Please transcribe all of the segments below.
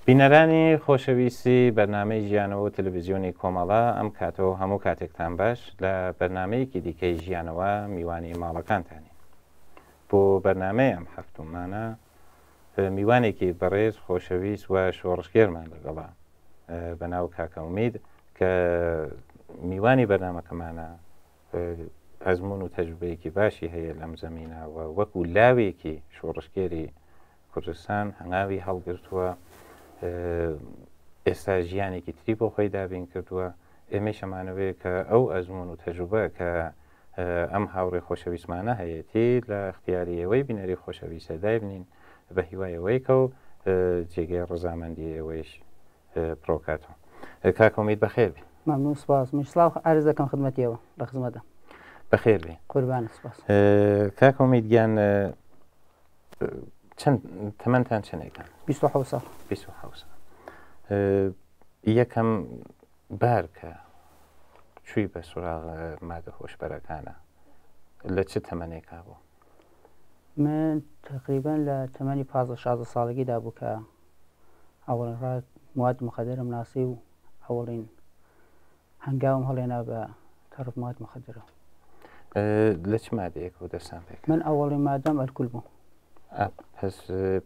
بینەرانی خۆشەویستی بەرنامەی ژیانەوە تەلەڤیزیۆنی کۆمەڵە ئەم کاتەوە هەموو کاتێکتان باش لە بەرنمەیەکی دیکەی ژیانەوە میوانی ماڵەکانتانی بۆ بەرنمەی ئەم هەفتومانە میوانێکی بەڕێز خۆشەویست و شۆڕشگێرمان لەگەڵا بەناو کاکەومید کە میوانی بەرنمەکەمانە ئەزمون و تەجروبەیەکی باشی هەیە لەم زەمینەوە وەکو لاوێکی شۆڕشگێری کوردستان هەنگاوی هەڵگرتووە ئێستا ژیانێکی تری بۆ خۆی دابین کردووە ئێمە شەمانەوەی کە ئەو ئەزمون و تەجروبە کە ئەم هاوڕێ خۆشەویستمانە هەیەی لە اختیاری ئەوەی بینەری خۆشەویستە دابنین بە هیوای ئەوەی کە و جێگەی ڕزامەندی ئەوەیش پرۆکاتەوە. کاکەومید بەخێر بێ. ممنون سپاس. میشلااو عرض دەکەم خدمەتیەوە لە خزمەتە. بەخێر بێ. قوربان سپاس. کاکەومید گیان چەند تەمەنتان چەندێکان؟ 27 ساڵ. 27 ساڵ. یەکەم بار کە چووی بە سوراغ مادە هۆشبەرەکانە لە چ تەمەنێکا بوو؟ من تقریبا لە تەمەنی 15-16 ساڵگیدا بوو کە ئەوڵین ڕات مواد مخدرم ناسی و ئەوڵین هەنگاوم هەڵێنا بە تەڕف مواد مخدرە. لە چ مادەیەک و دەستان پێک؟ من ئەوڵی مادەم ئەلکول بوو. پس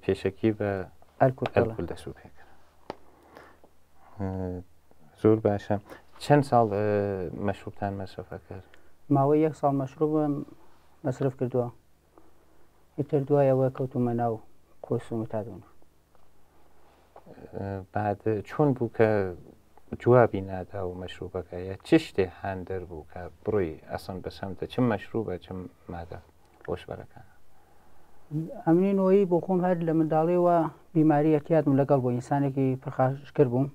پێشەکی بە ئەلکول دەسوو پێکرد. زۆر باشە. چەند ساڵ مەشروبتان مەسرفە کرد؟ ماوەی 1 ساڵ مەشروبم مەسرف کردووە. ئیتر دوایەوە کەوتومە ناو کۆرس و متادۆن. بعد چۆن بوو کە جوابی نادا و مەشروبەکە یا چ شتێ هەن دەربوو کە بڕۆی ئەسن بەسەمتە چم مەشروبە چم مادە هۆشبەرەکان؟ ئەمنینەوەی بۆ خۆم هەر لە منداڵیەوە بیماری احتیاطم لەگەڵ بۆ ئینسانێکی پرخاشکرد بووم.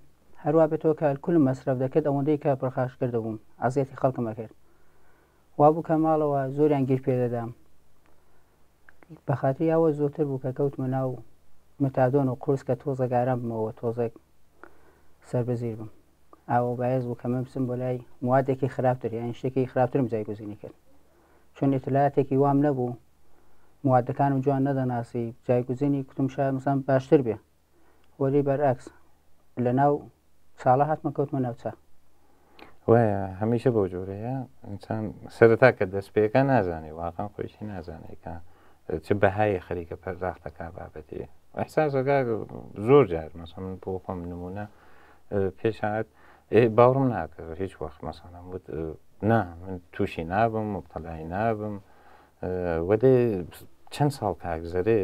هەروە بێتەوە کە ئەلکولم مەسرف دەکرد ئەوەندەی کە پرخاشکردە بووم ئازیەتی خەڵکم ئەکرد. وا بوو کە ماڵەوە زۆریان گیر پێدەدام. بەخاتری ئەوە زۆرتر بوو کە کەوتمە ناو متادۆن و قورس کە تۆزە گاران بمەوە تۆزێک سەربەزیر بم. ئاوە باعث بوو کە من بچم بۆ لای موادێکی خراپتر یان شتێکی خراپترم جایگوزینی کرد. چون ئیتلایەتێکی وام نەبوو موادەکانم جوان نەدەناسی جایگوزینی کوتم شاید مثلا باشتر بێ. وەلی بەرعکس لە ناو ساڵە هاتمە کەوتمە ناوچە. وایە هەمیشە بۆ جۆرەیە ئینسان سەرەتا کە دەست پێەکە نازانێ واقعا خۆشی نازانێت کە چ بەهای خەریکە پەرداختەکە بابەتی ئەحساسەکە زۆر جار مەسەڵەن بۆ خۆم نمونە پێشات باوڕم ناکرد هیچ وەخت مەسەڵەن وت نا من تووشی نابم مبتەلای نابم وەدێ چەند ساڵ کاگزەرێ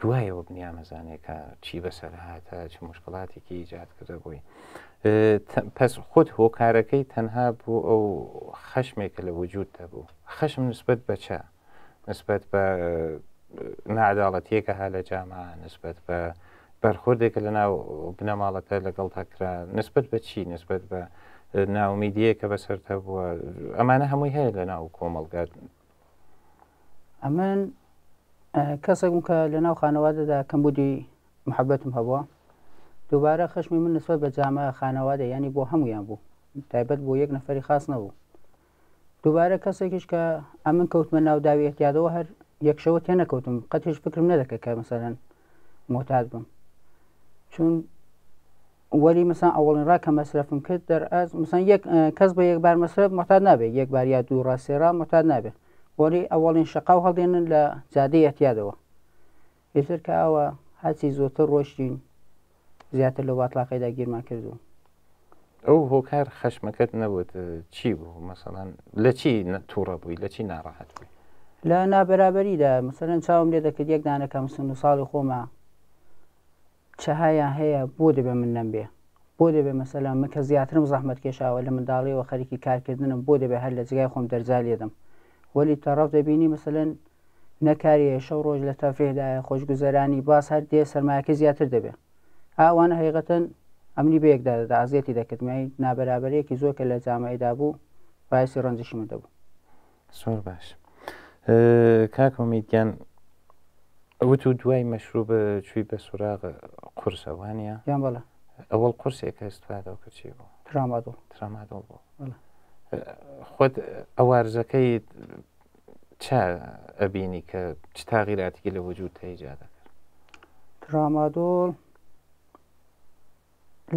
دوایەوە بنیامەزانێ کە چی بەسەر هاتە چ مشکڵاتێکی ایجاد کردە بووی. پس خۆت هۆکارەکەی تەنها بوو ئەو خەشمێکە لە وجود دەبوو. خەشم نسبەت بە چە؟ نسبەت بە نەعەداڵەتیەکە ها لە جامعە، نسبەت بە بەرخوردێکە لە ناو بنەماڵەکە لەگەڵ تاکرا، نسبەت بە چی؟ نسبەت بە ناومیدیەکە بەسەرتە بووە؟ ئەمانە هەمووی هەیە لە ناو کۆمەڵگات. ئەمن کەسێک بووم کە لە ناو خانەوادەدا کەمبودی محەبەتم هەبووە. دووبارە خەشمی من نسبەت بە جامعە خانەوادە ینی بۆ هەموویان بوو تایبەت بۆ یەک نەفەری خاص نەبوو. دووبارە کەسێکیش کە ئەمن کەوتمە ناو داوی احتیاطەوە هەر یەکشەوە تێ نەکەوتم قەت هیچ فکرم نەدەکرد کە مەسەلەن معتاد بم. چون وەلی مەسەڵەن ئەوڵین ڕا کە مەسرفم کرد دەرئاز مەسەڵەن یەک کەس بە یەکبار مەسرف معتاد نابێت، یەکبار یا دوو ڕاستێرا معتاد نابێت. وەلی ئەوڵین شەقاو هەڵدێنن لە جادەی احتیاطەوە. ئیتر کە ئەوە هەچی زۆرتر ڕۆشتین زیاتر لە واتڵاقیدا گیرمان کردو. ئەو هۆکار خەشمەکەت نەبوت چی بوو؟ مەسەڵەن لە چی تووڕە بووی؟ لە چی ناڕەحەت بووی؟ لە نابەرابەریدا مەسەلەن چاوم لێ دەکرد یەک دانەکە مسن و ساڵی خۆمە چەهایان هەیە بۆ دەبێ من نەمبێ، بۆ دەبێ مەسەلەن من کە زیاترم زەحمەت کێشاوە لە منداڵیەوە خەریکی کارکردنم بۆ دەبێ هەر لە جگای خۆم دەرجا لێدەم. وەلی تەڕەف دەبینی مەسەلەن نەکاریە شەو ڕۆژ لە تەفرێدایە خۆشگوزەرانی باس هەر دێ سەرمایەکە زیاتر دەبێ. ئەوانە حقیقەتەن ئەمنی بەیەکدا دەدا ئازیەتی دەکردمای نابەرابەرەیەکی زۆر کە لە جامعەیەدا بوو باعسی ڕەنجشی من دەبوو. زۆر باش. کاکەومیدگیان ئەوت و دوای مەشروب چووی بە سوراغ قورس ئەوانە؟ یان بەڵێ. ئەوەڵ قورسێکە ئەستفادە کرد چی بوو؟ ترامادۆڵ. ترامادۆڵ بوو. خۆت ئەوارزەکەی چا ئەبینی کە چ تاغیراتێکی لە وجود تەیجا دەکرد؟ ترامادۆڵ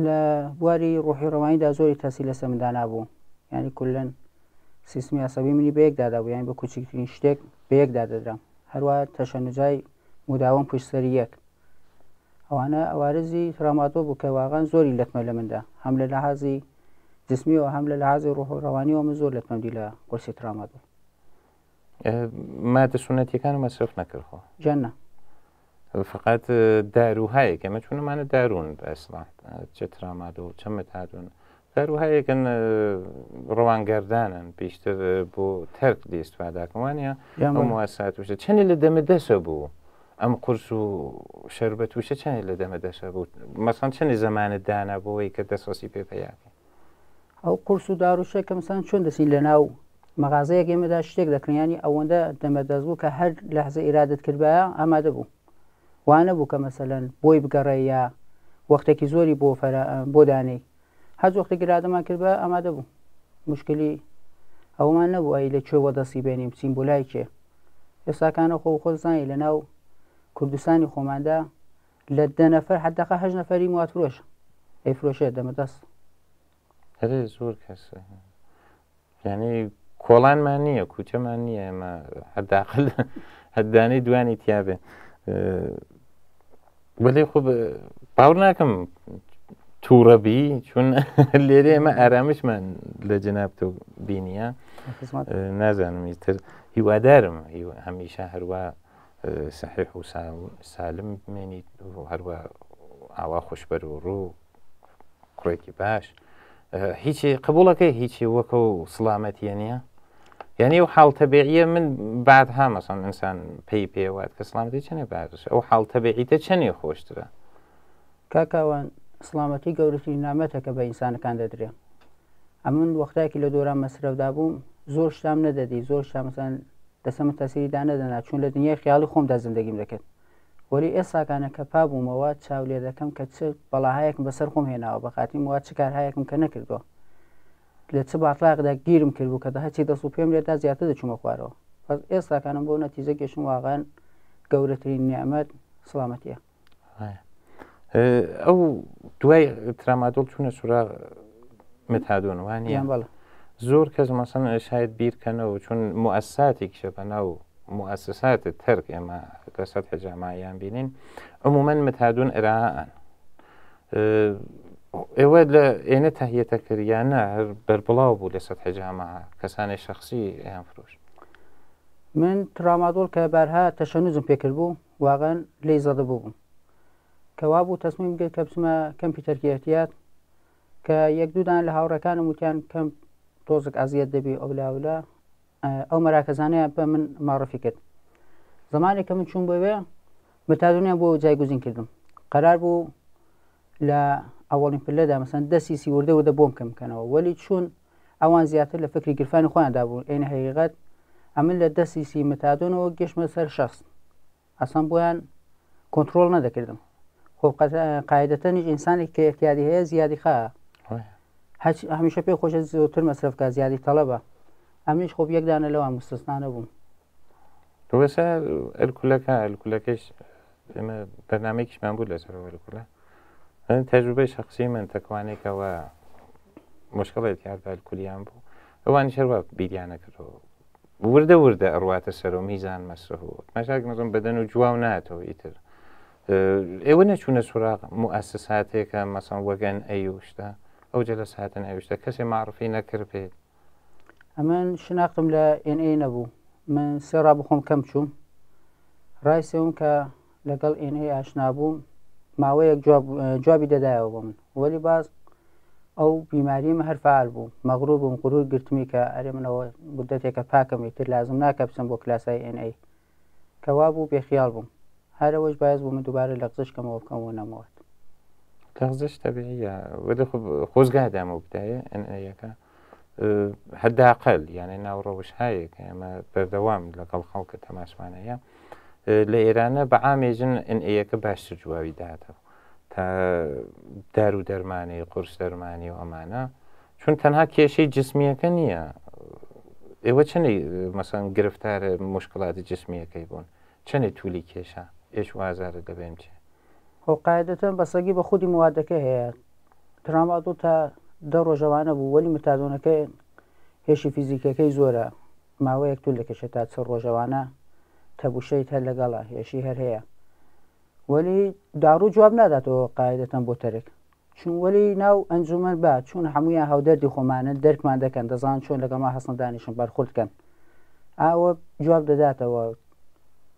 لە بواری ڕوحی ڕەوانیدا زۆری تاسی لەسەر مندا نابوو، ینی کولەن سیستمی عسەبی منی بە یەکدادا بوو، یانی بە کوچکترین شتێک بە یەکدا دەدرام، هەروە تەشەنجای مداوام پشتسەری یەک. ئەوانە ئەوارزی تراماتۆ بوو کە واقعان زۆری لەتمە لە مندا، هەم لە لەحاظی جسمیەوە هەم لە لەحاظی ڕوح و ڕەوانیەوە من زۆر لەتمەدی لە قورسی تراماتۆ. مادە سونەتیەکان مەسرف نەکردخۆ جەنە فقط داروهایەک ئەمە چونەمانە دارون ئەسڵات چه ترامادۆ چە متادون داروهایەکن ڕەوانگەردانن پێشتر بۆ تەرک دیستفاداکەوانە ئەم مواسات وشە چەندی لە دەمە دەسە بوو ئەم قورس و شەربەت وشە چەندی لە دەمە دەسە بوو مەسەڵەن چەندی زەمانت دانا بۆەوەی کە دەسەسی پێپەیاکە ئەو قورس و داروشە کە مەسەڵەن چۆن دەچین لە ناو مەغازەیەک ئێمەدا شتێک دەکڕیانی ئەوەندە دەمەدەست بوو کە هەر لەحزە ئیرادت کردبایە ئامادە بوو وانە بوو کە مەسەلەن بۆی بگەڕێ یا وەختێکی زۆری بۆ دانەی هەز وەختێک ئیرادەمان کردبە ئامادە بوو مشکلی ئەومان نەبوو ئەی لە کوێوە دەستی بێنیم بچین بۆ لای کێ ئێستاکانە خۆزانانی لە ناو کوردستانی خۆماندا لە 10 نەفەر حداقل 8 نەفەری مواتفرۆش ئەیفرۆشێت دەمەدەست هەرێ زۆر کەس یعنی کۆڵانمان نییە کوچەمان نییە ئەمە حداقل هەدانەی دوانی تیاابێ بەڵێ خۆ باور ناکەم تووڕەبی چون لێرە ئێمە ئارامشمان لە جەنابتە بینیە نازانم تر هیوادارم هەمیشە هەروە سەحیح و سالم بمێنیت هەروە ئاوا خۆشبەر و ڕوو کوڕێکی باش هیچی قبولەکەی هیچی وەکە و سڵامەتیە نییە یعنی ئەو حاڵتەبیعیە من بعدها مەسەڵەن ئینسان پێی پێوات کە سڵامەتی چەنێ باشە ئەو حاڵتەبیعیتە چەندێ خۆشترە کاکاوان سڵامەتی گەورەترین نامەتە کە بە ئینسانەکان دەدرێ ئەم من وەختایەکی لە دۆران مەسرەفدا بووم زۆر شتام نەدەدی زۆر شتامەسان دەسەمە تەسیریدا نەدەنا چون لە دنیای خیاڵی خۆمدا زندگیم دەکرد وەلی ئێستاکانە کە پابوومەوە چاو لێ دەکەم کە چ بەڵاهایەکم بەسەر خۆم هێناوە بەخاتی مواد چ کارهایەکم کە نەکردووە لە چ باتلاقدا گیرم کردبوو کە هەچی دەست و پێم لێدا زیاتر دەچوومە خوارەوە پس ئێستاکانم بۆ نەتیجە گەشتم واقعان گەورەترین نیعمەت سڵامەتیە ئەو دوای ترامادۆڵ چوونە سوراغ متادۆن وانە بەڵێ زۆر کەس مەسەڵەن شاید بیرکەنەوە چون موسساتێکیشە بەناو موسسات تەرک ئێمە لە سەتح جامایان بینین عمومەن متادۆن ئێراهان ئێوە لە ئێنە تەهیەتە کردیانە هەر بەربڵاو بوو لە سەتح جاماها کەسانی شخصی ئەیان فرۆش من ترامادۆڵ کە بارها تەشەنوزم پێکرد بوو واقعان لێی زەدە بووم کەوا بوو تەسمیم گرت کە بچمە کەمپیوتەرکی احتیاط کە یەک دوودان لە هاوڕەکانم وتیان کەم تۆزێک ئازیەت دەبی ئەولاولا ئەو مەراکەزانەیە بە من ماڕەفی کرد زمانێک کە من چوون بۆوێ متادۆنیان بۆ جایگوزین کردم قەرار بوو لە ئەوەڵین پلەدا مەسەن دەستی سیوردە وردە بۆم کەم بکەنەوە وەلی چوون ئەوان زیاتر لە فکری گرفانی خۆیاندا بوو ئێنە حقیقەت ئەمن لە دەستی سی متادۆنەوە گەشتمە سەر شەخص ئەسان بۆیان کۆنتترۆل نەدەکردم خۆ قاعدەتەنیش ئینسانی کە احتیادی هەیە زیادی خا هەمیشە پێ خۆشە زۆرتر مەسرفکە زیادی تەڵەبە ئەمیش خۆ یەکدانە لەوان مستەسنا نەبووم وەسا ئەلکولەکەش ئێمە بەرنامەیەکیشمان بوو لەسەر ئەلکولە تەجروبەی شخصی من تەکوانێکەوە مشکڵێت یاد بە ئەلکولیان بوو ئەوانی شەروە بیریانە کردەوە وردە وردە ئەڕواتە سەر و میزان مەسرف و مەشاک نەزم بەدەن و جواو ناتەوە ئیتر ئێوە نەچوونە سوراغ موسساتێکە مەسەڵەن وەگەن ئەیوشتە ئەو جەلساتن ئەوشتە کەسێ معڕفی نەکرد پێت ئەمن شناختم لە NA نەبوو من سێڕا بخۆم کەم چووم ڕای سێوم کە لەگەڵ NA ئاشنا بووم ماوەیەک جوابی دەدایەوە بۆ من وەلی باز ئەو بیماریمە هەر فعال بوو مەغروور بووم غرور گرتمی کە ئەرێ منەوە مدەتێکە پاکەم ئیتر لازم ناکە بچم بۆ کلاسای NA کەوا بوو بێخیاڵ بووم هەرەوەش باز بوو من دووبارە لە قزشکەمەوە بکەمەوە نەمەوەت قزش تەبیعیە وەدە خۆزگادامە بدایە NA-یەکە حداقل یعنی ناوڕەوش هەیەک ئێمە بەردەوام لەگەڵ خەڵکە تەماشمانەیە لە ئێرانە بە ئامێژن NA-یەکە باشتر جواوی داتەوە تا دار و دەرمانی قورس دەرمانی و ئەمانە چون تەنها کێشەی جسمیەکە نییە ئێوە چەندی مەسەڵەن گرفتارە مشکڵاتی جسمیەکەی بوون چەندی توولی کێشە ئێش وازارە دەبێم چێ خۆ قاعدەتەن بەسەگی بە خودی موادەکە هەیە ترامادۆ تا 10 ڕۆژەوانە بوو وەلی متادۆنەکە هێشی فیزیکەکەی زۆرە ماوەیەک تو دەکەشێت تا 4 ڕۆژەوانە تەبوشەیت هەر لەگەڵە هێشی هەر هەیە وەلی داڕوو جواب ناداتەوە قاعدەتەن بۆ تەرێک چون وەلی ناو ئەنجومەن با چون هەمویان هاودەردی خۆمانە دەرکمان دەکەن دەزان چۆن لەگەڵما هەستن دانیشن بەرخوردکەن ئاوە جواب دەداتەوە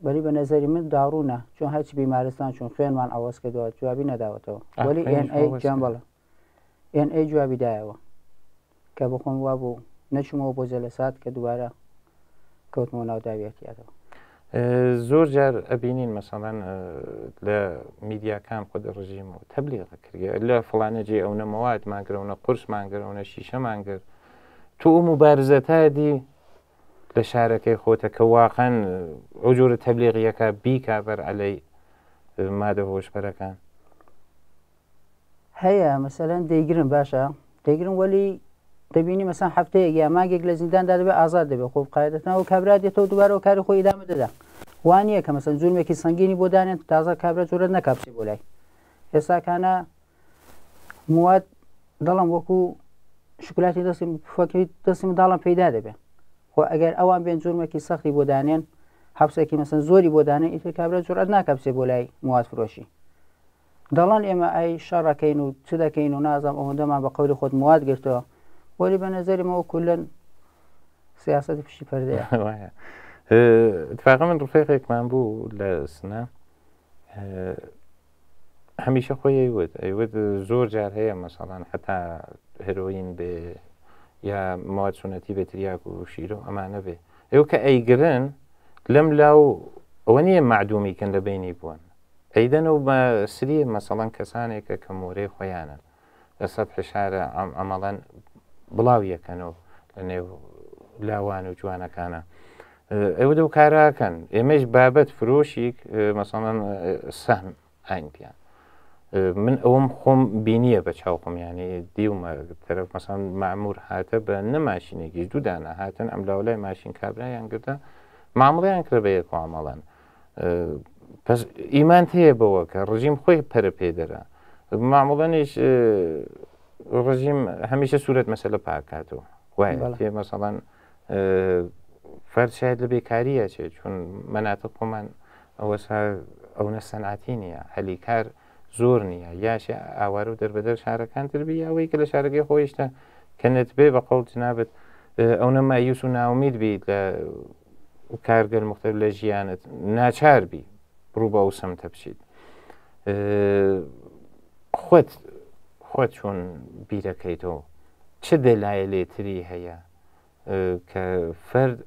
بەری بە نەزەری من داڕوونە چون هەرچی بیمارستان چون خوێنمان ئەوەس کردەوە جوابی نەداوەتەوە وەلی NA جیان بەڵە NA جوابی دایەوە کە بخۆم وا بوو نەچوومەوە بۆ جەلەسات کە دووبارە کەوتمەوە ناو داویەتیاتەوە زۆر جار ئەبینین مەسەڵەن لە میدیاکان خۆ ڕژیم و تەبلیغ کردێ لە فڵانەجێ ئەو نەمەوات ماگرەونە قورس ماگرەونە شیشە ماگر تو ئەو مبارزەتە دی لە شارەکەی خۆتە کە واقعەن ئەو جۆرە تەبلیغیەکە بیکا بەر عەلەی مادە هۆشبەرەکان هەیە مەسەلەن دەیگرن باشە دەیگرن وەلی دەبینی مەسەن هەفتەیەک یا مانگێک لە زینداندا دەبێت ئازاد دەبێت خۆ قاعدەتەنەوە کابرا دێتەوە دووبارەوە کاری خۆی ئیدامە دەدا وانە کە مەسەن جورمێکی سەنگینی بۆ دانێت تازە کابرا جۆرە نەکاپسی بۆ لای ئێستاکانە مواد دەڵم وەکو شکلاتی دەستی منداڵم پەیدا دەبێت خۆ ئەگەر ئەوان بێن جورمێکی سەختی بۆ دانێن حەبسێکی مەسەن زۆری بۆ دانێن ئیتر کابرا جۆرەت ناکاپسێ بۆ لای مواد فرۆشی دەڵان ئێمە ئای شەڕەکەین و چ دەکەین و نازام ئەوەندەمان بە قەولی خۆت مواد گرتەوە وەلی بە نەزەریمەوە کولەن سیاسەتی پشتی پەردەیە اتفاقا من ڕفێقێکمان بوو لە سنە هەمیشە خۆی ئەیوت زۆر جار هەیە مەسەڵەن حتا هێرۆین بێ یا مواد سونەتی بێ تریاک و شیرۆ ئەمانە بێ ئێوە کە ئەیگرن لەم لاو ئەوە نییە معدومیکن لە بینی بوون ئەیدەنەوە بە سری مەسەڵەن کەسانێکە کە مۆرەی خۆیانن لە سەد حشارە ئەمەڵەن بڵاو یەکەنەوە لە نێو لاوان و جوانەکانە ئەوە دەو کاراکەن ئێمەش بابەت فرۆشیک مەسەڵەن سەهم ئاینپیان من ئەوم خۆم بینیە بە چاوخۆم یانی دیومە تەرەف مەسەڵەن مەعموور هاتە بە نەماشینێکی دوودانە هاتن ئەم لاولای ماشین کابرایان گرتە مامەڵەیان کرد بە یەک ئەمەڵەن پس ئیمان هەیە بەوە کە ڕژیم خۆی پەرە پێدەرە مامەڵەنیش ڕژیم هەمیشە سوورەت مەسەلە پاکاتەوە وایە مەسەڵەن فەرد شاید لە بێکاریە چێت چون مەناتە خۆمان ئەوە سەنعاتی نییە هەلی کار زۆر نییە یاشی ئاوارە و دەربەدەر شارەکان تربی ئەوەی کە لە شارەکەی خۆیشتە کە نەتبێ بە قەڵ نابێت ئەو نەمایوس و ناومید بیت لە کارگەر مختلف لە ژیانت ناچار بی ڕوو بە ئەو سەمتە بچیت خۆت چۆن بیرەکەیتەوە چ دەلایە لێتری هەیە کە فەرد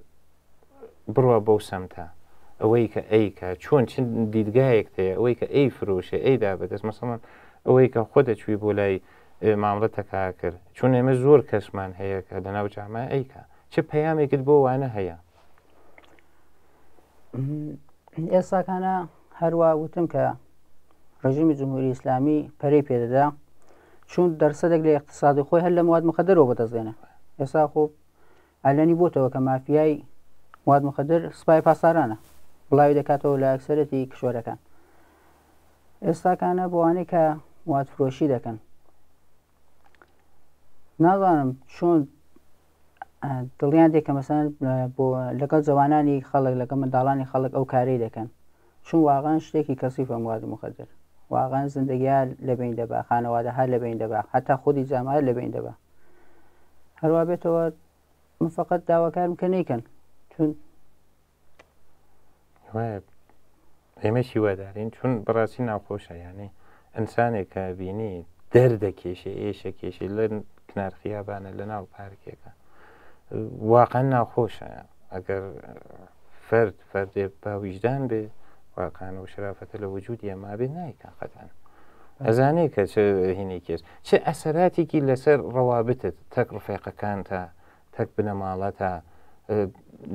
بڕوە بەو سەمتە ئەوەی کە ئەیکە چۆن چ دیدگایەک هەیە ئەوەی کە ئەی فرۆشە ئەیدا بەدەست مەسەڵەن ئەوەی کە خۆ دەچوی بۆ لای مامڵەت تەکا کرد چون ئێمە زۆر کەسمان هەیە کە لە ناو جامە ئەیکە چ پەیامێکت بۆ وانە هەیە ئێستاکانە هەروە وتم کە ڕژیمی جمهوری ئیسلامی پەرەی پێدەدا چون دەرسەدەك لە اقتصادی خۆی هەر لە مواد مخدرەوە بەدەستێنە ئێستا خۆ ئەلەنی بۆتەوە کە مافیای مواد مخدر سوپای پاسدارانە بڵاوی دەکاتەوە لە ئەکسەرەتی کشوەرەکان ئێستاکانە بۆوانەی کە مواد فرۆشی دەکەن نازانم چۆن دڵیان دێکە مەسەن بۆ لەگەڵ جوانانی خەڵک لەگەڵ منداڵانی خەڵک ئەو کارەی دەکەن چون واقعان شتێکی کەسیفە مواد مخدر واقعان زندگیان لەبین دەبا خانەوادە هەر لەبین دەبا حتا خودی جامعە لەبین دەبا هەروە بێتەوە من فقط داواکارم کە نیکەن چون ئێمەشی وەدارین چون بەڕاستی ناوخۆشە یانی ئەنسانێک کە بینی دەردەکێشێ ئێشە کێشی لە کنار خیابانە لە ناو پارکێکە واقعا ناخۆشە ئەگەر فەردێ باویژدان بێ واقعان و شرافەتە لە وجود ئێمە بێ نایکە قەتەن ئەزانێ کە چ هینی کێس چه ئەسەراتێکی لەسەر ڕەوابتت تەک ڕفێقەکانتە تەک بنەماڵەتە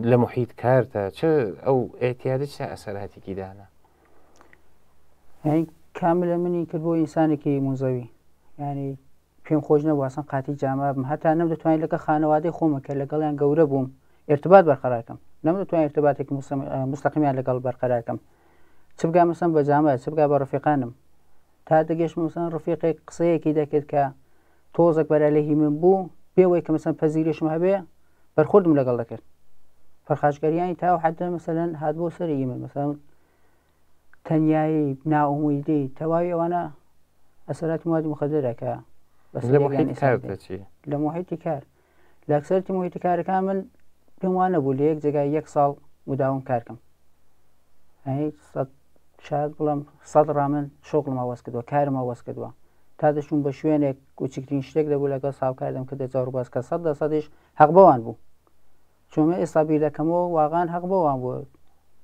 لە محیت کارتە چ ئەو ئێتیادت چه ئەسەراتێکی دانا یعنی کاملە منی کرد بۆ ئینسانێکی موزەوی ینی پێم خۆش نەبوواسن قاتی جامە بم هەتا نەم دەتوانین لەگە خانەوادەی خۆمە کە لەگەڵیان گەورە بووم ارتباط بەرقەرارکەم نەم دەتوانین ارتباطێکی مستەقیمیان لەگەڵ بەرقەرارکەم چ بگا مەسەن بە جامە چ بگا بە ڕفیقانم تا دەگەشت مەسەن ڕفیقێک قسەیەکی دەکرد کە تۆزێک بەرەلەهی من بوو بێەوەی کە مەسەن پەزیرشم هەبێ بەرخوردم لەگەڵ دەکرد پەرخاشگەریانی تا حدە مەسەلەن هات بۆ سەری من مەسەن تەنیایی ناومێدی تەواوی ئەوانە ئەسەراتی موادی مخدرەکە لە محیتی کار لە ئەکسەرتی محیتی کارەکان من پێم وانە بوو لە یەک جێگای 1 ساڵ مداوم کارکەم شاید بڵم 100 ڕامن شۆکڵم ئاواز کردووە کارم ئاواز کردووە تا دەچوون بە شوێنێک کوچکترین شتێک دەبوو لەگەڵ ساوکاردەم کە دەجار باز کە 100% حەق بەوان بوو چۆمە ئێستا بیرەکەمەوە واقعان حەق بەوان بوو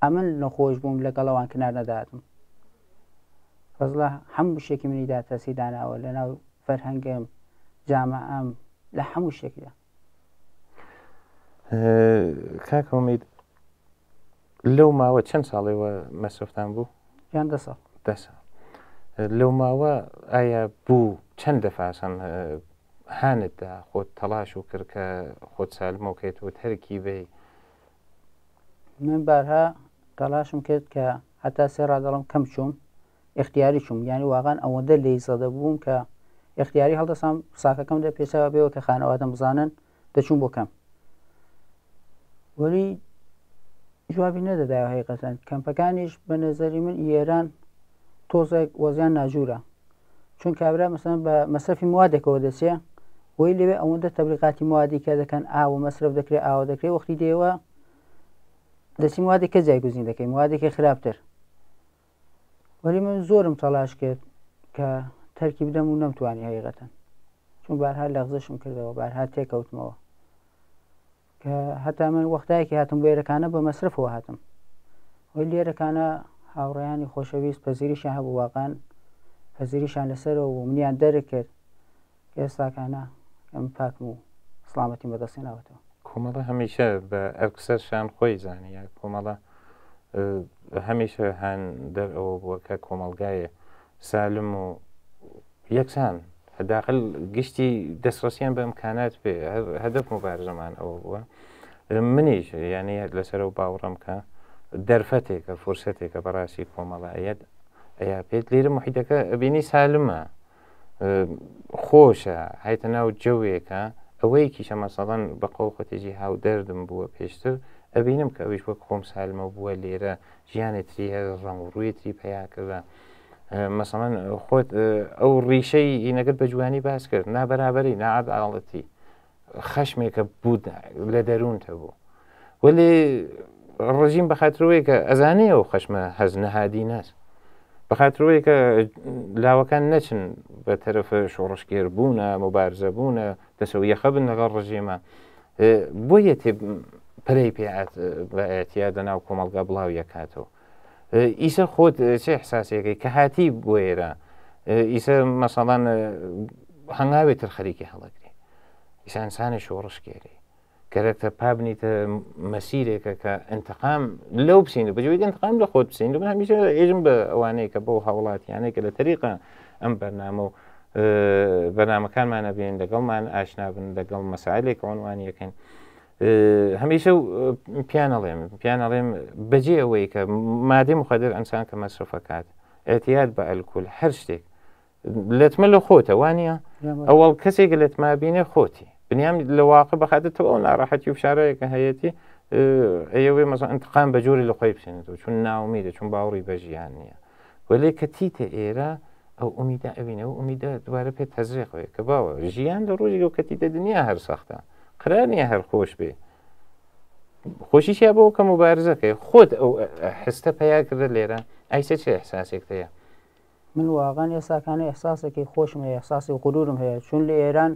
ئەمن نەخۆش بووم لەگەڵەوان کنار نەداتم فەزڵە هەموو شتێکی منیدا تەسی داناوە لەناو فەرهەنگم جامەعەم لە هەموو شتێکدا. کاک ئومید لەو ماوە چەند ساڵێەوە مەسرفتان بوو؟ یان 10 ساڵ. 10 ساڵ لەو ماوە ئایا بوو چەند دەفاسان هانتدا خۆت تەلاش و کرد کە خۆت سالمەوەکەیتەوە تەرکی بێ؟ من بارها تەلاشم کرد کە هەتا سێ ڕادەڵم کەم چووم اختیاری چووم یعنی واقعان ئەوەندە لێی زەدە بووم کە اختیاری هەڵدەسام ساکەکەم دە پێچەوە بێەوە کە خانەوادەم بزانن دەچوون بۆ کەم وەلی جوابی نەدەدایە حقیقەتەن کەمپەکانیش بە نەزەری من ئێران تۆزێک وەزیان ناجوورە چون کابرا مەسەن بە مەسرفی موادێکەوە دەچێ وی لەوێ ئەوەندە تەبلیغاتی موادی کە دەکەن ئاوە مەسرف دەکرێت ئاوە دەکرێت وەختی دێوە دەچی موادێک کە جایگوزین دەکەی موادێکی خراپتر وەلی من زۆرم تەلاش کرد کە تەرکی بدەم و نەمتوانی حقیقەتەن چون بارها لەغزشم کردەوە بارها تێکەوتمەوە کە هەتا من وەختایەکی هاتم بۆ ئێرەکانە بە مەسرفەوە هاتم وەی لێرەکانە هاوڕێیانی خۆشەویست پەزیریشیان هەبوو واقعان پەزیریشان لەسەرەوە و منیان دەرەکرد کە ئێستاکانە ئەم پاکم و سڵامەتی بەدەستێناوەتەوە. کۆمەڵە هەمیشە بە ئەرکسەرشان خۆی زانیە کۆمەڵە هەمیشە هەن دەرەوە بووە کە کۆمەلگایە سالم و یەکسان هەداخل گشتی دەستڕەسییان بە ئەمکانات پێ هەدەف مبارزەمان ئەوە بووە منیش یعنی لەسەر و باوەڕم کە دەرفەتێکە فرسەتێکە بەڕاستی کۆمەڵایەت ئەیا پێت لێرە محیتەکە ئەبینی سالمە خۆشە هایتە ناو جەوێکە ئەوەی کیشە مەسەڵەن بە قەو خۆتێجی هاو دەردم بووە پێشتر ئەبینم کە ئەویش وەک خۆم سالمە بووە لێرە ژیانێتری هەیە ڕەنگ و ڕوویەتری پەیاکردە مەسەڵەن خۆت ئەو ڕیشەی ئینەگەت بە جوانی باس کرد نابەرابەری نەعەداڵەتی خەشمێکە بوو لە دەروونتە بوو وەلی ڕژیم بەخاترەوەی کە ئەزانەیە ئەو خەشمە هەز نەهادی ناس بەخاترەوەی کە لاوەکان نەچن بە تەرەفە شۆڕشگێربوونە مبارزەبوونە دەسەویەخە بن لەگەڵ ڕژیمە بۆیە تێ پرەی پێات بە ئەتیادە ناو کۆمەڵگا بڵاو یەکاتەوە ئیسە خۆت چه حساسیەکەی کە هاتی بۆ ئێرە ئیسە مەسەڵەن هەنگاوێتتر خەریکی هەڵەگری ئیسە ئینسانی شۆڕشگێری گەرەکتە پابنیتە مەسیرێکە کە ئەنتقام لەو بسین بەجوی ئەنتقام لە خۆت بسین من هەمیشە ئێژم بە ئەوانەیە کە بۆ هەوڵاتیانەیە کە لە تەریقە ئەم بەرنامە و بەرنامەکانمانە بێن لەگەڵمان ئاشنابن لەگەڵ مەسائلێک عنوانیەکەین هەمیشە پیانەڵێم بەجێ ئەوەی کە مادەی مخدر ئەنسان کە مەسرفەکات ئەتیاد بە ئەلکول هەر شتێک لەتمە لە خۆتە وانە ئەوەڵ کەسێک لەتما بینێ خۆتی بنیام لە واقع بەخاتێتەوە ئەو ناڕاحەتی و شارەیەکە هەیەی ئەوێ مەزە ئەنتقام بە جۆری لە خۆی بسێنێتەوە چون ناومیدە چون باوەڕی بە ژیان نییە وەلێ کە تیتە ئێرە ئەو ئومیدا ئەبینە و ئومیدە دوبارە پێت تەزریقەوەی کە باوە ژیان لە ڕۆژی و کەتیدە دنیا هەر سەختە قرار نییە هەر خۆش بێ خۆشیشیا بۆ کە مبارزەکەی خۆت ئەو حستە پیا کردە لێرە ئایسە چه ئەحساسێکتەیە من واقعان ئێساکانە ئەحساسێکی خۆشم هەیە ئەحساسی غروورم هەیە چون لە ئێران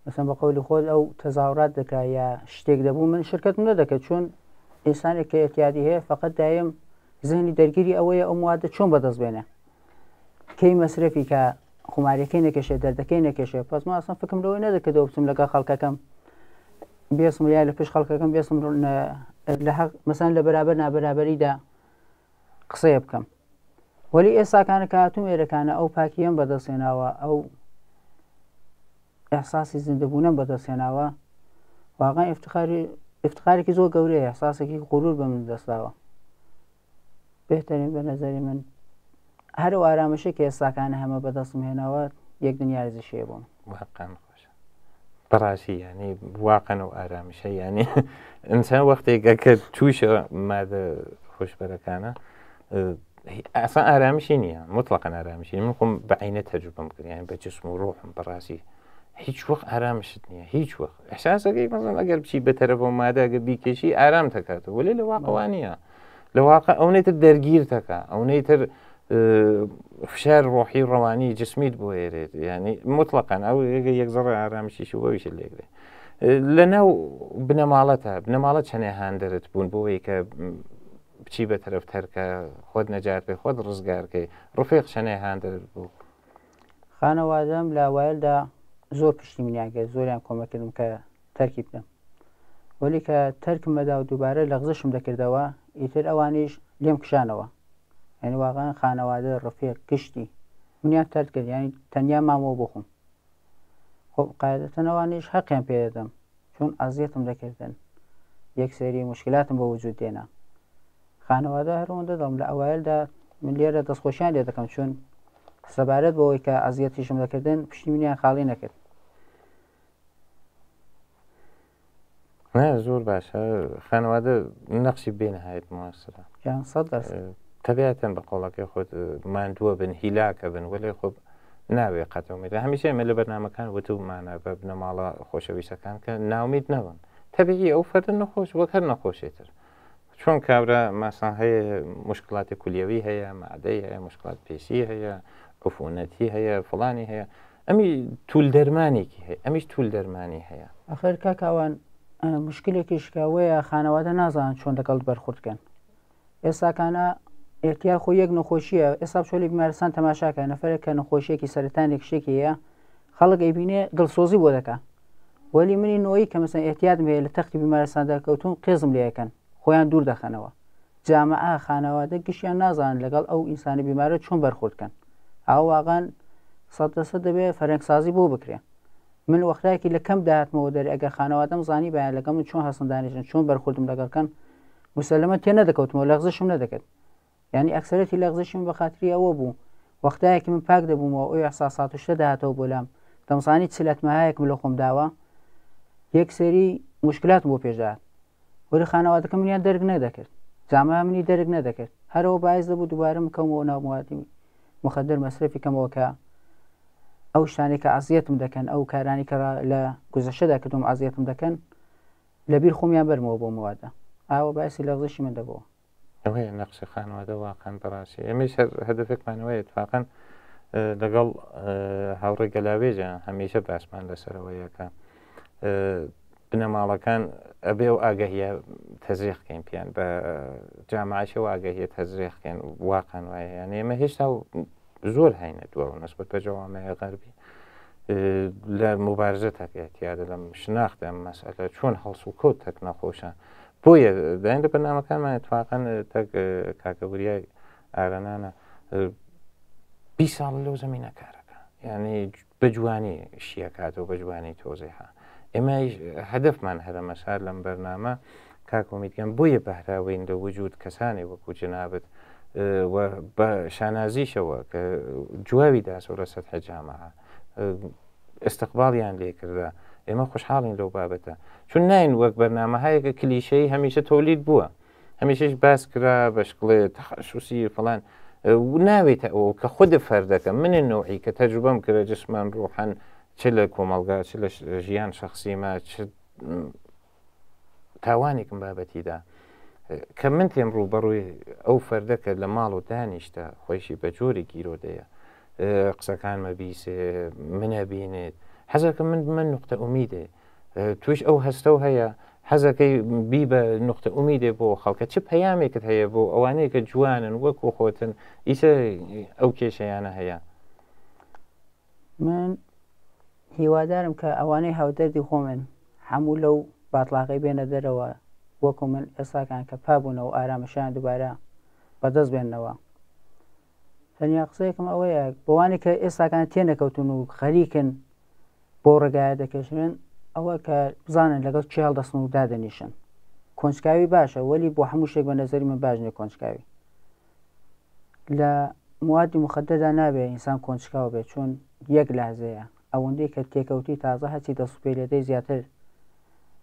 مثلا بە قەولی خۆت ئەو تەزاورات دەکا یا شتێک دەبوو من شرکەتم نەدەکەت چون ئینسانێک کە احتیاجی هەیە فقط دایم ذهنی دەرگیری ئەوەیە ئەو موادە چۆن بەدەست بێنێ کەی مەسرفی کە خمارەکەی نەکەشێ دەردەکەی نەکەشێ پس من ئەسڵ فکرم لەوەی نەدەکردەوە بچم لەگەڵ خەڵکەکەم بێسم یا لە پێش خەڵکەکەم بێسم لە حەق مەسەن لە بەرابەر نابەرابەریدا قسەیە بکەم وەلی ئێستاکانە کە هاتووم ئێرەکانە ئەو پاکیەم بەدەستێناوە ئەو ئەحساسی زیندەبوونەم بەدەستێناوە واقعا ئفتخارێکی زۆر گەورەیە ئەحساسێکی غروور بە من دەستاوە بهترین بە نەزەری من هەرو ئارامەشەی کە ئێستاکانە هەمە بەدەستم هێناوە یەک دنیا ارزشیە بۆم واقعا خۆشە بەڕاستی ینی واقعن و ئارامشە ینی ئینسان وەختێکە کە تووشە مادە خۆشبەرەکانە ئاسان ئارامیشی نییە مطلقاً ئارامیشی من خۆم بەعینە تەجروبەم کردیان بە جسم و ڕۆحم بەڕاستی هیچ وەخت ئارامشت نییە هیچ وەخت ئەحساسەکەی مەزن ئەگەر بچی بەتەرەوە مادەگە بیکێشی ئارام دەکاتەوە وەلێ لە واقعوان نییە لە واقع ئەوەیتر دەرگیر دەکە ئەوەیتر فشار ڕۆحی ڕەوانی جسمیت بۆ هێرێت ینی مطلقاً ئەو یەکزەڕ ئارامیشیش وەویش لێگرێ لە ناو بنەماڵەتە بنەماڵەت چەنێ هاندرت بوون بۆەوەی کە بچی بە تەرەف تەرکە خۆت نەجات پێ خۆت ڕزگارکەی ڕفێق شەنێ هاندرت بوو خانەوادەم لە وایلدا زۆر پشتیمنیان کرد زۆریان کۆمەکردم کە تەرکی بدەم وەلی کە تەرکم بەدا و دووبارە لە غزشم دەکردەوە ئیتر ئەوانیش لێم کشانەوە ینی واقعا خانەوادە ڕفێق گشتی منیان تەرک کرد ینی تەنیا مامەوە بخۆم خۆ قاعدەتەن ئەوانیش حەقیان پێ دەدەم چون ئازیەتم دەکردن یەک سەری مشکلاتم بە وجود دێنا خانەوادە هەروەندە دەڵم لە ئەوایلدا من لێرە دەستخۆشیان لێ دەکەم چون سەبارەت بەوەی کە ئازیەتیشم دەکردن پشتی منیان خاڵی نەکرد زۆر باشە خانەوادە نەخشی بێنەهایت مواسرە تەبیەتەن بە قۆڵەکەی خۆت ماندووە بن هیلاکە بن وەلێ خۆ ناوێ قەتەومێت هەمیشە ئێمە لە بەرنامەکان وتومانە بە بنەماڵە خۆشەویستەکان کە ناومید نەبن تەبیعی ئەو فەرن نەخۆش وەک هەر نەخۆشێتر چۆن کابرا ماسان هەیە مشکلاتی کولیەوی هەیە مادەی هەیە مشکلات پێشی هەیە عفونەتی هەیە فڵانی هەیە ئەمی توول دەرمانێکی هەیە ئەمیش توول دەرمانی هەیە ئەخر کاکاوان مشکلێکی شکاوەیە خانەوادە نازان چۆن دەگەڵ بەرخوردکەن ئێستاکانە ئێتیا خۆ یەک نەخۆشیە ئێستا چۆلی بیمارستان تەماشاکە نەفرێک کە نەخۆشیێکی سەرەتانێک شتێکی هەیە خەڵک ئەیبینێ دڵسۆزی بۆ دەکا وەلی منی نۆیی کە مەسەن ئێتیادم هەیە لە تەختی بیمارستاندا کەوتون قێزم لێەکەن خۆیان دوور دەخەنەوە جامعە خانەوادە گشتیان نازانن لەگەڵ ئەو ئینسانی بیمارە چۆن بەرخوردکەن ئەو واقعان 100% دەبێت فەرەنگسازی بۆ بکرێن من وەختایەکی لە کەم داهاتمەوە دەری ئەگەر خانەوادەم زانی بەیان لەگەڵ من چۆن هەستن دانیشن چۆن بەرخوردم لەگەڵکەن مسلمە تێ نەدەکەوتمەوە لەغزشم نەدەکرد ینی ئەکسەرەتی لەغزشم بە خاتری ئەوە بوو وەختایەکی من پاک دەبوومەوە ئەو ئەحساسات و شتە داهاتەوە بۆ لام دەمزانی چلەتمەهایەکم لە خۆم داوە یەک سەری مشکلاتم بۆ پێشدات وەری خانەوادەکە منیان دەرگ نەدەکرد جامعە منی دەرگ نەدەکرد هەرەوە باعث دەبوو دووبارە بکەمەوە ناو موادی مخدر مەصرفی کەمەوە کە ئەو شتانێک کە ئازیەتم دەکەن ئەو کارانی کە لە گوزەشەدا کردوم ئازیەتم دەکەن لەبیر خۆمیان بەرمەوە بۆ موادە ئاوە باعثی لەغزشی من دەبەوە ئەوەیە نەقشی خانەوادە واقعا بەڕاستی ئەمەش هەدەفێکمانەوەی اتفاقاً لەگەڵ هاوڕێی گەلاوێژە هەمیشە باسمان لەسەرەوەیەکە بنەماڵەکان ئەبێ و ئاگەهیە تەزریقکەین پیان بە جامعەشەوە ئاگەهیە تەزریقکەین واقعا وایە یانە ئێمە هێشتا زۆر هەینە دووە نسبەت بە جەوامەیە غەربی لە مبارزە تاکەتیادە لەم شناخت ئەم مەسئلە چۆن هەڵس و کەوت تەک نەخۆشە بۆیە داین لە بەرنامەکانمان اتفاقاً تەک کاکەوریای ئارەنانە 20 ساڵ لەو زەمینە کارەکە یعنی بە جوانی شیەکاتەوە بە جوانی تۆزێها ئێمە هەدفمان هەرە مەسار لەم بەرنامە کاکۆمیدگەم بۆیە بەهراوین لە وجود کەسانی وەکو جنابەت بە شانازیشەوە کە جوابی داسەوە لە سەتحە جامعە ئستقباڵیان لێ کردە ئێمە خۆشحاڵین لەو بابەتە چون ناین وەک بەرنامەهایەکە کلیشەی هەمیشە تۆلید بووە هەمیشەش باس کرا بە شکڵێ تەخەشوسی فڵان ناوێتە ئەوە کە خودە فەردەکە منە نوعی کە تەجروبەم کرە جسمان ڕوحەن چ لە کۆمەلگا چ لە ژیان شخصیمە تاوانێکم بابەتیدا کە من تێم ڕوو بەڕووی ئەو فەردەکە لە ماڵ و دانیشتە خۆشی بە جۆری گیرۆدەیە قسەکان مەبیسێ منە بینێت حەزەکە من نقطە ئومیدێ توش ئەو هەستە و هەیە حەزەکەی بی بە نقطە ئومیدێ بۆ خەڵکە چ پەیامێکت هەیە بۆ ئەوانەیە کە جوانن وەکو خۆتن ئیسە ئەو کێشەیانە هەیە من هیوادارم کە ئەوانەی هاودەردی خۆمن هەموو لەو باتڵاقی بێنە دەرەوە وەکو من ئێستاکان کە پابوونەوە ئارامەشیان دووبارە بەدەست بێننەوە تەنیا قسەیەکم ئەوەیە بۆوانی کە ئێستاکان تێنەکەوتون و خەریکن بۆ ڕێگایە دەکەشن ئەوە کە بزانن لەگەڵ چی هەڵدەستن و دادەنیشن کۆنجکاوی باشە وەلی بۆ هەموو شتێک بە نەزەری من باش نیە کۆنجکاوی لە موادی مخدردا نابێت ئینسان کۆنجکاو بێت چون یەک لەحزەیە ئەوەندەی کە تێکەوتی تازە هەچی دەسوپێ لێدەی زیاتر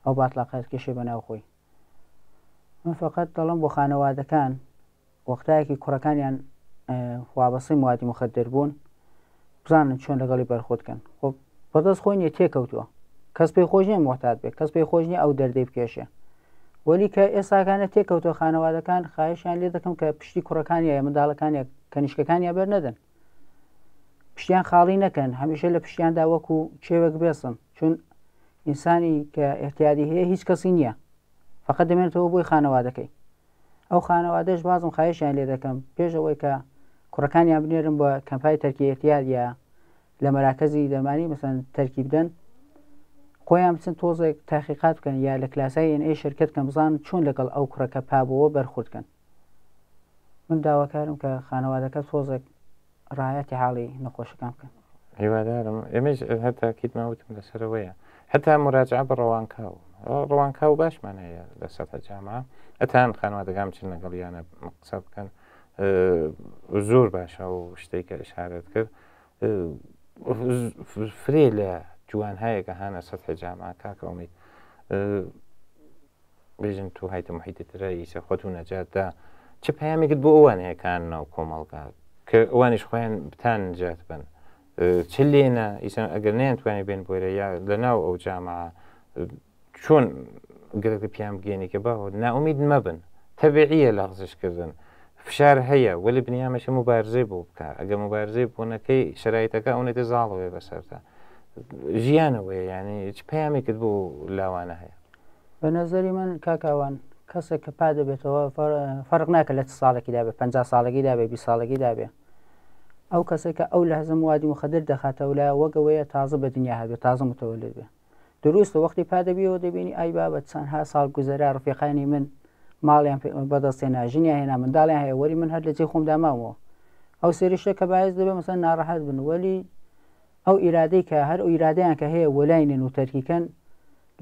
ئەو باتڵاقەت کێشێ بەناو خۆی. من فقط دەڵم بۆ خانەوادەکان وەختایەکی کوڕەکانیان وابەستەی موادی مخدر بوون بزانن چۆن لەگەڵی بەرخۆدکەن. خۆ بەدەست خۆی نیە تێکەوتووە، کەس پێی خۆش نیە محتات بێت، کەس پێی خۆش نیە ئەو دەردەی بکێشێ. وەلی کە ئێستاکانە تێکەوتوە خانەوادەکان خاهشیان لێ دەکەم کە پشتی کوڕەکانیە منداڵەکانیە کەنیشکەکانیان بەر نەدەن، پشتیان خاڵی نەکەن، هەمیشە لە پشتیاندا وەکو کێوێک بێسن، چون ئینسانی کە احتیادی هەیە هیچ کەسی نییە، فقط دەمێنێتەوە بۆی خانەوادەکەی. ئەو خانەوادەش بازم خاهشیان لێ دەکەم پێش ئەوەی کە کوڕەکانیان بنێرن بە کەمپای تەرکی احتیاد یا لە مەراکەزی دەرمانی مەسەن تەرکی بدەن، خۆیان بچن تۆزێک تاقیقات بکەن یا لە کلاسای NA شرکت کەم بزانن چۆن لەگەڵ ئەو کوڕەکە پابەوە بەرخوردکەن. من داواکارم کە خانەوادەکە تۆزێک ڕایەتی حاڵی نەخۆشەکان بکەن. هیوادارم ئێمەش هەتا کیتماوتم لەسەرەوەیە هەتا مراجعە بە ڕەوانکاو ڕەوانکاو باشمان هەیە لە سەرەتا جامعە ئەتان خانەوادەکان بچن لەگەڵیانە قسە بکەن زۆر باشە و شتێک کە ئشارەت کرد فرێ لە جوانهایەکە هانە سەرەتا جامعە کاکە ئومید بێژن تو هایتە محیتی ترە ئیسە خۆت و نەجاتدا چه پەیامێکت بۆ ئەوان هەیەکان ناو کۆمەڵگا کە ئەوانیش خۆیان بتان نجات بن چ لێنە ئیسان ئەگەر نەیانتوانێت بێن بۆرە یا لە ناو ئەو جامعە چۆن گرێکی پیان بگەێنی کە باوە ناومید مەبن تەبیعیە لەغزشکردن فشار هەیە وەلی بنیامەشە مبارزەی بۆ بکە ئەگە مبارزەی بۆنەکەی شرایطەکە ئەوەتە زاڵەوەی بەسەرتا ژیانەوەی ینی چ پەیامێکت بۆ لاوانە هەیە. بە نەزەری من کاکاوان کەسێک کە پا دەبێتەوە فەرق ناکە لە چ ساڵێکی دابێ 50 ساڵگی دابێ 20 ساڵگی دابێ ئەو کەسێک کە ئەو لە هەزم وادی مخدر دەخاتەوە لە وەگەوەیە تازە بە دنیا هەبێت تازە متەوەلد بێ دروستە وەختی پا دەبیەوە دەبینی ئای بابەت چەندها ساڵ گوزەرا ڕفیقانی من ماڵیان بەدەستێنا ژنیان هێنا منداڵیان هەیە وەری من هەر لە جێ خۆم داماوەوە ئەو سێریشتە کە باعث دەبێت مەسەن ناڕەحەت بن وەلی ئەو ئیرادەی کە هەر ئەو ئیرادەیان کە هەیە وەلاینێن و تەرکیکەن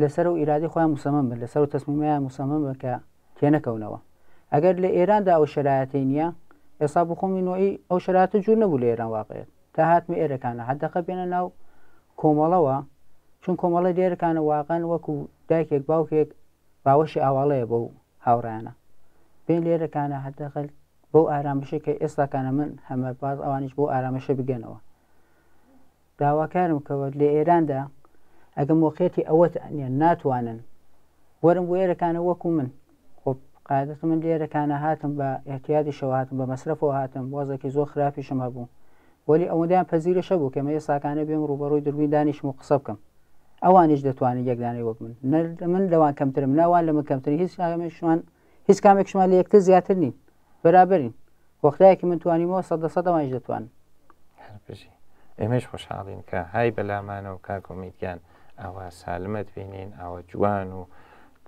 لەسەر و ئیرادی خۆیان موسەمەم بن لەسەر و تەسمیمیان موسەمەم بن کە تێنەکەونەوە ئەگەر لە ئێراندا ئەو شرایەتی نییە ئێستا بخۆمی نوعی ئەو شرایەتە جوور نەبوو لە ئێران واقعێت تا هاتمە ئێرەکانە حدەقە بێنە ناو کۆمەڵەوە چون کۆمەڵە لێرەکانە واقعەن وەکو دایکێک باوکێک باوەشی ئاواڵەیە بەو هاوڕیانە بین لێرەکانە حدەقل بەو ئارامشە کە ئێستاکانە من هەمە باز ئەوانیش بۆ ئارامەشە بگەنەوە داواکارم کەوە لە ئێراندا ئەگەم وەقێتی ئەوەت ئەنیە ناتوانن وەرم بۆ ئێرەکانە وەکو من خۆ قاعدەت من لێرەکانە هاتم بە احتیادیشەوە هاتم بە مەسرفەوە هاتم وەزێکی زۆر خراپیشم هەبوو وەلی ئەوەندەیان پەزیرەشە بوو کەمە ئێستاکانە بێم ڕوبەڕووی دروین دانیشم و قسە بکەم ئەوانیش دەتوانین یەکدانەی وەک من لەوان کەمترم ناوان لە من کەمترین هیچ کامێکشمان لە یەکتر زیاتر نین بەرابەرین وەختایەکی من توانیمەوە 100% ئەوانیش دەتوانن ئێمەش خۆشحاڵین کە های بەلامانە و کاکۆمیدیان ئەوە سالمەت بینین ئەوە جوان و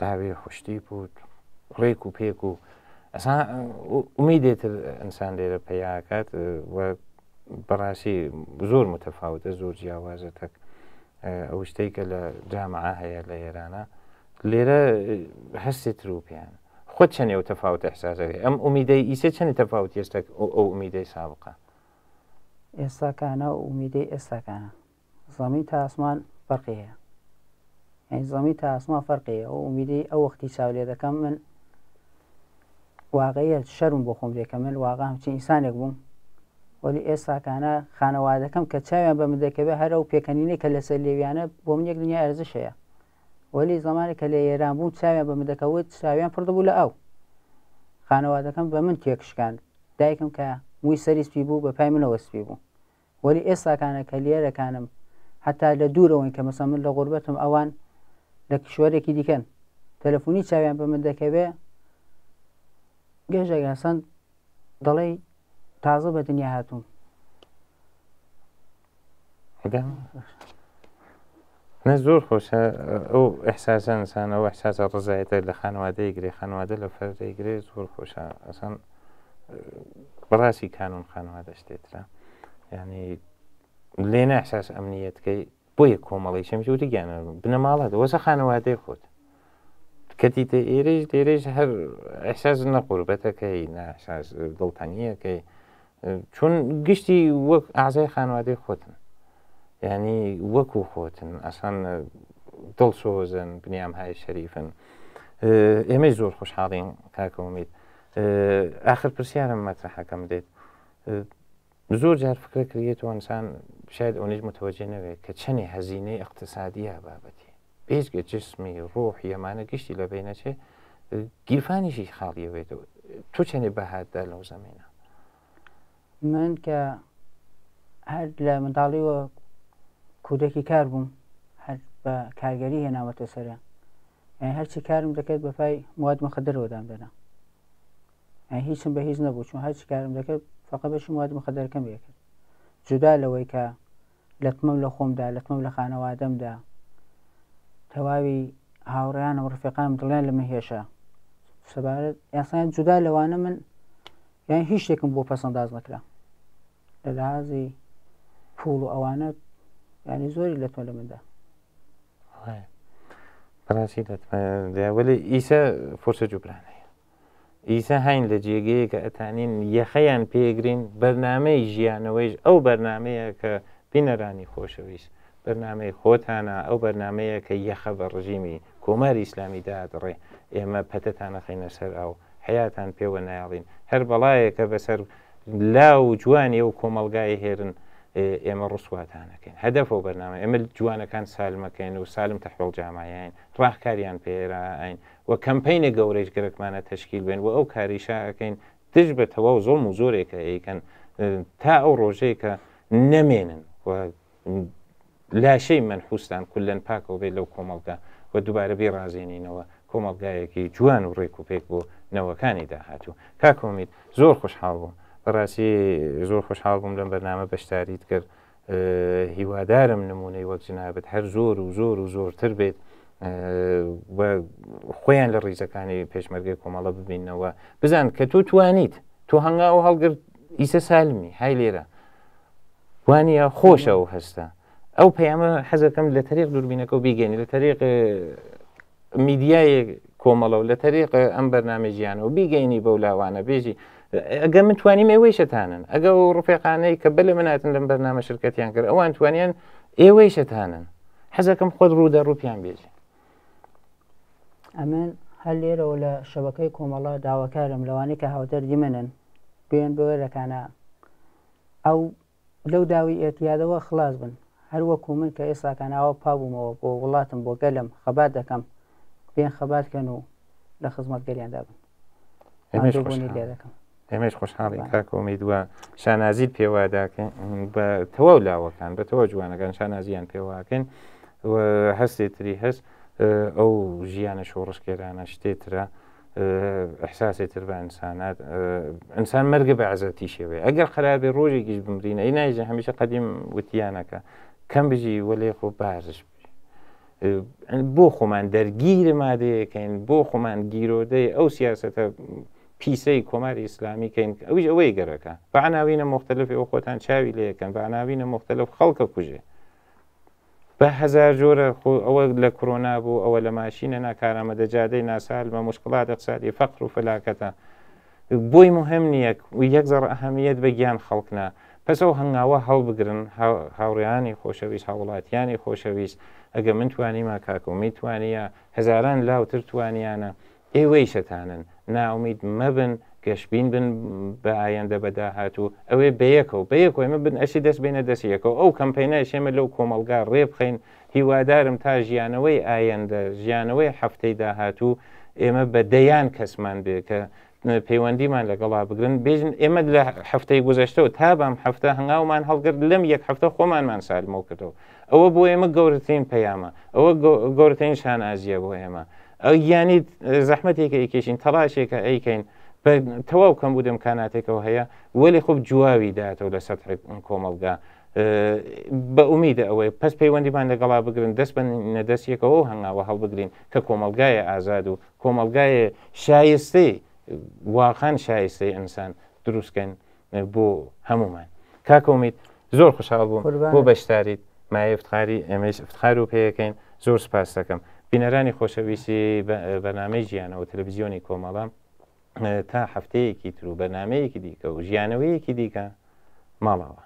داوێ خوشتی بود ڕێک و پێک و ئەسا ئومیدێتر ئەنسان لێرە پەیاکات و بەڕاستی زۆر متەفاوتە زۆر جیاوازە تەک ئەو شتەی کە لە جامعە هەیە لە ئێرانە لێرە هەستێتر و پێیان خۆت چەندێ و تەفاوت ئەحساسەکەی ئەم ئومیدەی ئیسە چەندی تەفاوت ئێستا ئەو ئومیدەی سابقە ئێستاکانە و ئومیدەی ئێستاکانە زەمین تا ئاسمان فەرقی هەیە یعنی زەمین تا ئاسمان فەرقی هەیە ئەو ئومیدەی ئەو وەختی چاولێ دەکەم من واقعیە شەرم بۆ خۆم دێکە من واقع هەمچین ئینسانێک بووم وەلی ئێستاکانە خانەوادەکەم کە چاویان بە من دەکەوێت هەرە و پێکەنینەی کە لەسەر لێویانە بۆ من یەک دنیا ئەرزش هەیە وەلی زمانێک کە لە ئێران بووم چاویان بە من دەکەوت چاویان پڕدەبوو لە ئەو خانەوادەکەم بە من تێکشکاند دایکم کە مووی سەری سپی بوو بە پای منەوە سپی بوو وەلی ئێستاکانە کە لێرەکانم حتا لە دوورەوەی کە مەسە من لە غوربەتم ئەوان لە کشوەرێکی دیکەن تەلەفۆنی چاویان بە من دەکەوێ گەژەگەسەند دەڵێ تازە بە دنیا هاتووم نە زۆر خۆشە ئەو ئەحساسە ئەنسان ئەو ئەحساسە ڕزایەتە لە خانەوادەی گرێ خانەوادە لە فەردەی گرێ زۆر خۆشە ئەسان بەڕاستی کانون خانەوادە شتێترا ینی لێنە ئەحساس ئەمنیەتەکەی بۆ یەک کۆمەڵی شەمشوتی گیانە بنەماڵات وەسە خانەوادەی خۆت کەتیتە ئێرەش دێرەش هەر ئەحساس نەقوربەتەکەی ینی وەکو خۆتن ئەسان دڵسۆزن بنیام های شەریفن ئێمەی زۆر خۆشحاڵین کاکەومید آخر پرسیارم مەترحەکەم دێت زۆر جار فکرە کردێتەوە ئینسان شاید ئەوەش متوەجێ نەوێت کە چەندی هەزینەی اقتصادیە بابەتی بێژگە جسمی ڕۆحی ئەمانە گشتی لە بینەچێ گیرفانیشی خاڵیەوێتەوە تۆ چەندێ بەهاتدا لەو زەمینە من کە هەر لە منداڵیوە کودێکی کار بووم هەر بە کارگەری هێناوەتە سەرە هەرچی کارم دەکرد بەپای مواد مخدرەوە دام دەنا هیچم بە هیچ نەبوو چون هەرچی کارم دەکرد فقط بەشی مواد مخدرەکەم بێکرد جودا لەوەی کە لەتمەم لە خۆمدا لەتمەم لە خانەوادەمدا تەواوی هاوڕێیان و ڕفیقانم دڵیان لەمە هێشە سەبارەت یاسایان جودا لەوانە من یان هیچ شتێکم بۆ پەسەنداز نەکرا لە لەحاظی پوڵ و ئەوانە ینی زۆری لەتمە لە مندا بەڕاستی دەتمەوەلی ئیسە فۆرسە جوبرانەیە ئیسە هاین لە جێگەیە کە ئەتانین یەخەیان پێگرین بەرنامەی ژیانەوەیش ئەو بەرنمەیە کە بینەرانی خۆشەویست بەرنمەی خۆتانە ئەو بەرنمەیە کە یەخە بە ڕژیمی کۆماری ئیسلامیدا دەڕێ ئێمە پەتەتانە خینە سەر ئەو حیاتان پێوە نایڵین هەر بەڵایەکە بەسەر لاو جوانی ئەو کۆمەلگای هێرن ئێمە ڕوسواتانەکەین هەدەفەوە بەرنامە ئێمە جوانەکان سالمەکەین و سالم تەحوڵ جامایین ڕاهکاریان پێێراین و کەمپینە گەورەیش گەرەکمانە تەشکیل بێن و ئەو کاریشاکەین دژ بە تەواو زۆڵم و زۆرێکە ئەیکەن تا ئەو ڕۆژەیە کە نەمێنن و لاشەی منحوستان کولەن پاکەوە بێت لەو کۆمەڵگا و دووبارە بێ ڕازێنینەوە کۆمەڵگایەکی جوان و ڕێک و پێک بۆ نەوەکانی داهاتوو کاکۆمید زۆر خۆشحاڵ بووم بەڕاستی زۆر خۆشحاڵ بووم لەم بەرنامە بەشداریت کرد هیوادارم نمونەی وەک جنابەت هەر زۆر و زۆر و زۆرتر بێت خۆیان لە ڕیزەکانی پێشمەرگەی کۆمەڵە ببینەوە بزان کە تۆ توانیت تۆ هەنگاو هەڵگرت ئیسە سالمی های لێرە وانە خۆشە و هەستە ئەو پەیامە حەزەکەم لە تەریق دووربینەکە و بیگەنی لە تەریق میدیایە کۆمەڵە و لە تەریق ئەم بەرنامە ژیانەوە بیگەینی بەو لاوانە بێژی ئەگە من توانیم ئێوەی شەتانن ئەگە و ڕفێقانەی کە بەلە مناتن لەم بەرنامە شرکەتیان کرد ئەوان توانیان ئێوەی شەتانن حەزەکەم خۆت ڕوودا ڕووپیان بێژی ئەمن هەر لێرەوە لە شەبەکەی کۆمەڵە داواکارم لەوانەی کە هاودەردی منن بێن بەوەرەکانە ئەو لەو داوی ئێتیادەوە خلاص بن هەر وەکو من کە ئێستاکاناوە پابوومەوە بۆ وڵاتم بۆ گەلم خەبات دەکەم بێن خەباتکەن و لە خزمەتگەریاندا بن لێ دەکەم ئێمەش خۆشحاڵی کاکۆمید وە شانازیت پێواداکەن بە تەواو لاوەکان بە تەواو جوانەکان شانازیان پێواکەن و هەستێتری هەست ئەو ژیانە شۆڕشکێرانە شتێترە ئەحساسێتتر بە ئینسانات ئینسان مەرگە بە عەزەتی شێوێ ئەگەر خراپێ ڕۆژێکیش بمرینە ئەی نایژە هەمیشە قەدیم وتیانەکە کەم بژی وەلێ خۆ بارش بۆ خۆمان دەرگیرە مادەیەکەین بۆ خۆمان گیرۆدەی ئەو سیاسەتە پیسەی کۆماری ئیسلامی کەین ئەویش ئەوەی گەرەکە بە عناوینە مختلفی ئەو خۆتان چاوی لەکەن بە عناوینە مختلف خەڵکە کوژێ بە هەزار جۆرە ئەوە لە کۆرۆنا بوو ئەوە لە ماشینە ناکارامەدە جادەی ناسالمە مشکڵات اقتصادی فەقر و فەلاکەتە بۆی مهم نییە و یەک زەڕ ئەهەمیەت بە گیان خەڵکنە پس ئەو هەنگاوە هەڵبگرن هاوڕێیانی خۆشەویست هاوڵاتیانی خۆشەویست ئەگە من توانیمە کاکۆمی توانیە هەزاران لاوتر توانیانە ئێوەی شەتانن ناومید مەبن گەشتبین بن بە ئایندە بەداهاتوو ئەوێ بەیەکەوە ئێمە بن ئەشی دەست بینە دەستیەکەەوە ئەو کەمپینای شێمە لەو کۆمەلگا ڕێبخین هیوادارم تا ژیانەوەی ئایندە ژیانەوەی هەفتەی داهاتوو ئێمە بە دەیان کەسمان بێ کە پەیوەندیمان لەگەڵا بگرن بێژن ئێمە لە هەفتەی گوزەشتەوە تا بەم هەفتە هەنگاومان هەڵگرت لەم یەک هەفتە خۆمانمان سالمەوە کردەوە ئەوە بۆ ئێمە گەورەترین پەیامە ئەوە گەورەترین شانازیە بۆ ئێمە یانی زەحمەتێکە ئەیکێشین تەڵاشێکە ئەیکەین تەواو کەم بوو دەمکاناتێکەوە هەیە وەلی خۆب جواوی داتەوە لە سەد کۆمەلگا بە ئومیدە ئەوەی پس پەیوەندیمان لەگەڵا بگرن دەست بە نەدەستیەکەەوە هەنگاوە هەڵبگرین کە کۆمەلگایە ئازاد و کۆمەلگایە شایستەی واقعان شایستەی ئینسان دروستکەن بۆ هەمومان کاکۆمید زۆر خوشحاڵ بووم بۆ بەشداریت مایە افتخاری ئێمەش افتخار و پێیەکەین زۆر سپاس دەکەم بینەرانی خۆشەویستی بەنامەی ژیانەوە تەلەڤیزیۆنی کۆمەڵە تا هەفتەیەکی تر و بەنامەیەکی دیکە و ژیانەوەیەکی دیکە ماڵەوە